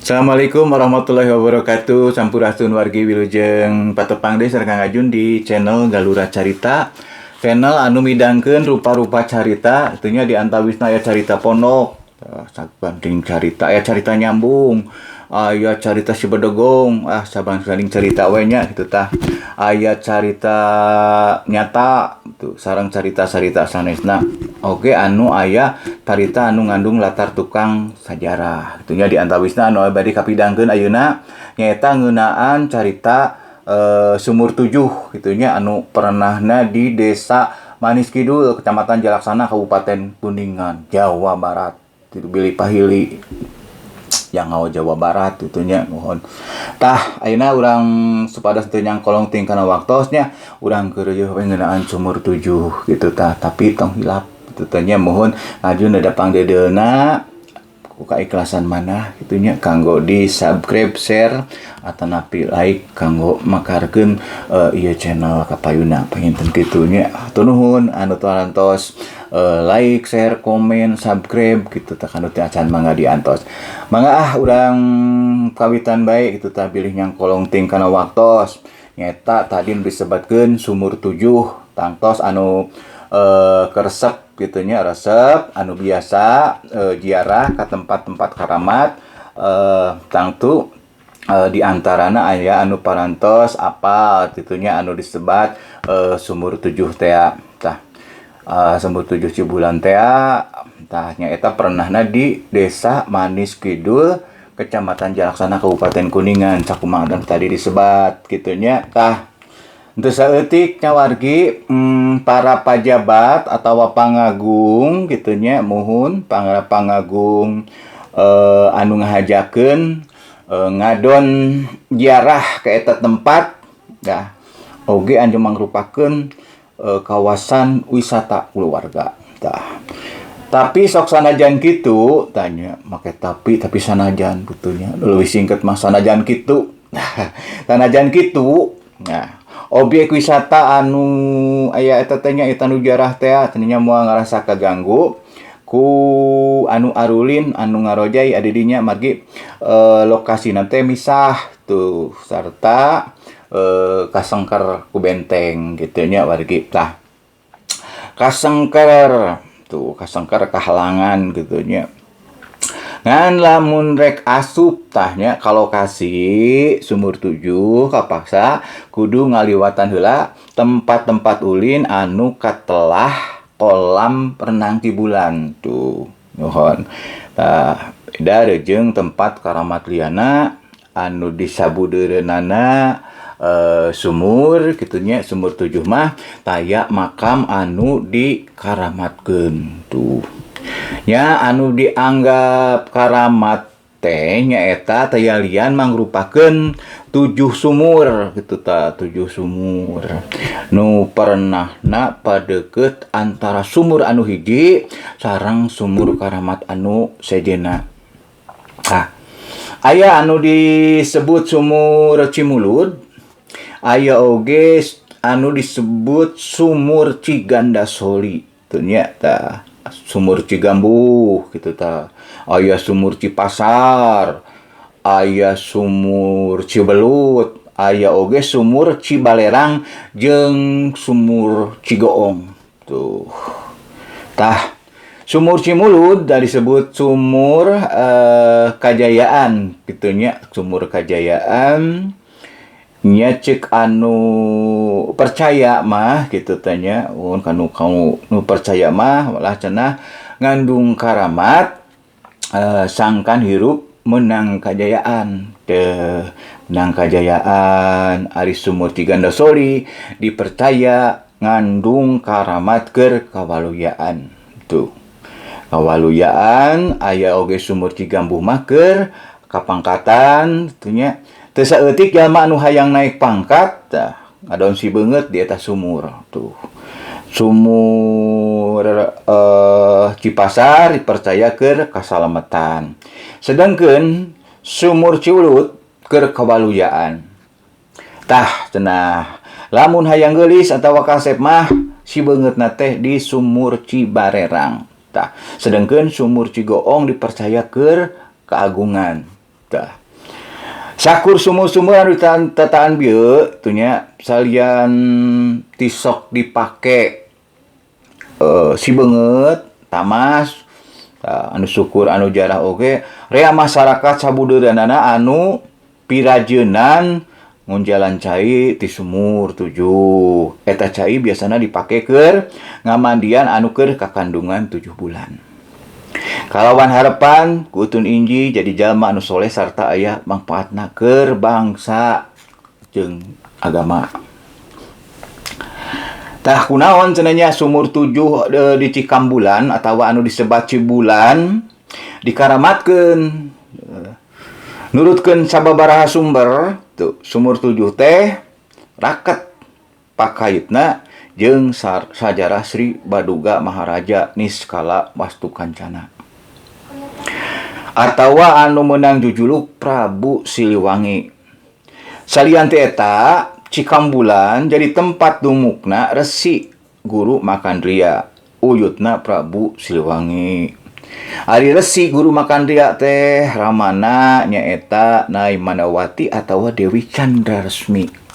Assalamualaikum warahmatullahi wabarakatuh. Sampurasun wargi wilujeng patepang deui sareng Kang Ajun di channel Galura Carita. Channel anu midangkeun rupa-rupa carita, itunya di antawisna aya carita pondok, sabanding carita aya carita nyambung, aya carita Sibedogong, sabanding carita we nya kitu tah. Aya carita nyata tuh sareng carita-carita sanesna. Oke, anu aya carita anu ngandung latar tukang sajarah. Itunya di antawisna anu bade kapidangkeun ayeuna nyaeta ngeunaan carita Sumur Tujuh itunya anu perenahna di Desa Manis Kidul, Kecamatan Jalaksana, Kabupaten Kuningan, Jawa Barat. Itu Billy Pahili yang ngawa Jawa Barat itunya mohon. Tah ayeuna urang supados teu nyang kolong ting kana waktosnya urang keur ngeunaan Sumur Tujuh gitu tah, tapi tong hilap itu tanya mohon Ajun ada pangdedeuna ku kaikhlasan manah gitunya kanggo di subscribe, share atanapi like kanggo makarkeun ieu channel kapayuna panginten kitu nya. Hatur nuhun anu tarantos like, share, komen, subscribe gitu tah kanu teh acan mangga diantos. Mangga urang kawitan bae gitu tah bilih nyang kolong ting kana waktos. Nyata tadi disebutkeun Sumur Tujuh tangtos anu keresep gitunya, resep anu biasa ziarah ke tempat-tempat karamat tangtu di antarana aya anu parantos apal gitunya anu disebat Sumur Tujuh teh tah. Sumur Tujuh Cibulan teh tah nyaeta perenahna di Desa Manis Kidul, Kecamatan Jalaksana, Kabupaten Kuningan, sakumaha tadi disebat gitunya tah. Untuk saeutik wargi para pejabat atau pangagung gitunya muhun pangagung anu ngahajakeun ngadon ziarah ke eta tempat dah oge anu mangrupakeun kawasan wisata keluarga tah. Tapi sok sanajan kitu tanya make tapi sanajan butuhnya leuwih singket mah sanajan kitu. Sanajan kitu nah objek wisata anu aya eta teh nya eta nu ziarah teh tadinya moal ngarasa kaganggu ku anu arulin anu ngarojai adi dinya margi lokasina teh misah tuh sarta kasengker ku benteng kitu nya wargi tah. Kasengker kahalangan gitu nya. Ngan lamun rek asup tahnya ka lokasi Sumur Tujuh kapaksa kudu ngaliwatan heula tempat-tempat ulin anu katelah kolam renang Cibulan tuh nuhun. Tah da rejeung tempat karamat liana anu disabudeureunana sumur gitunya Sumur Tujuh mah taya makam anu dikaramatkeun tuh. Ya anu dianggap karamat teh nyaeta taya lian mangrupakeun 7 sumur gitu tah, 7 sumur nu perenahna padeukeut antara sumur anu hiji sareng sumur karamat anu sejenna. Aya anu disebut Sumur Cimulud, aya oge anu disebut Sumur Cigandasoli teu nya tah. Sumur Cigambuh gitu tah. Aya Sumur Cipasar, aya Sumur Cibelut, aya oge Sumur Cibalerang jeung Sumur Cigoong tuh. Tah Sumur Cimulud dari disebut Sumur Kajayaan gitu nya, Sumur Kajayaan nya cek anu percaya mah gitu tanya kanu nu percaya mah malah cenah ngandung karamat sangkan hirup menang kajayaan menang kajayaan. Ari Sumur Cigandasoli dipercaya ngandung karamat keur kawaluyaan tuh. Kawaluyaan aya oge Sumur Cigambuh mah keur kapangkatan tunya. Teu saeutik jalma anu hayang naik pangkat tah ngadon si beungeut di eta sumur tuh. Sumur Cipasar dipercaya keur kasalamatan. Sedangkeun Sumur Ciulut keur kabaluyaan. Tah cenah lamun hayang geulis atawa kasep mah si beungeutna teh di Sumur Cibarerang tah. Sedangkeun Sumur Cigoong dipercaya keur keagungan Tah. Sakur sumur-sumur anu tataan bieu tunya salian tisok dipake si beungeut tamas anu syukur anu jarah oge rea masyarakat sabudeurana anu pirajeunnan ngunjalan cai ti sumur 7. Eta cai biasana dipake keur ngamandian anu keur kakandungan 7 bulan. Kalawan harapan kutun inji jadi jalma anu soleh sarta aya mangpaatna keur bangsa jeung agama. Tah kunaon cenanya sumur 7 di Cikambulan atawa anu disebat Cibulan dikaramatkeun. Nurutkeun sababaraha sumber tuh sumur 7 teh raket pakaitna jeung sajarah Sri Baduga Maharaja Niskala Wastu Kancana. Atawa anu meunang jujuluk Prabu Siliwangi. Salian ti eta, Cikambulan jadi tempat dumukna Resi Guru Makandria, uyutna Prabu Siliwangi. Ari Resi Guru Makandria teh ramana nyaeta Nyai Manawati atawa Dewi Candraresmi.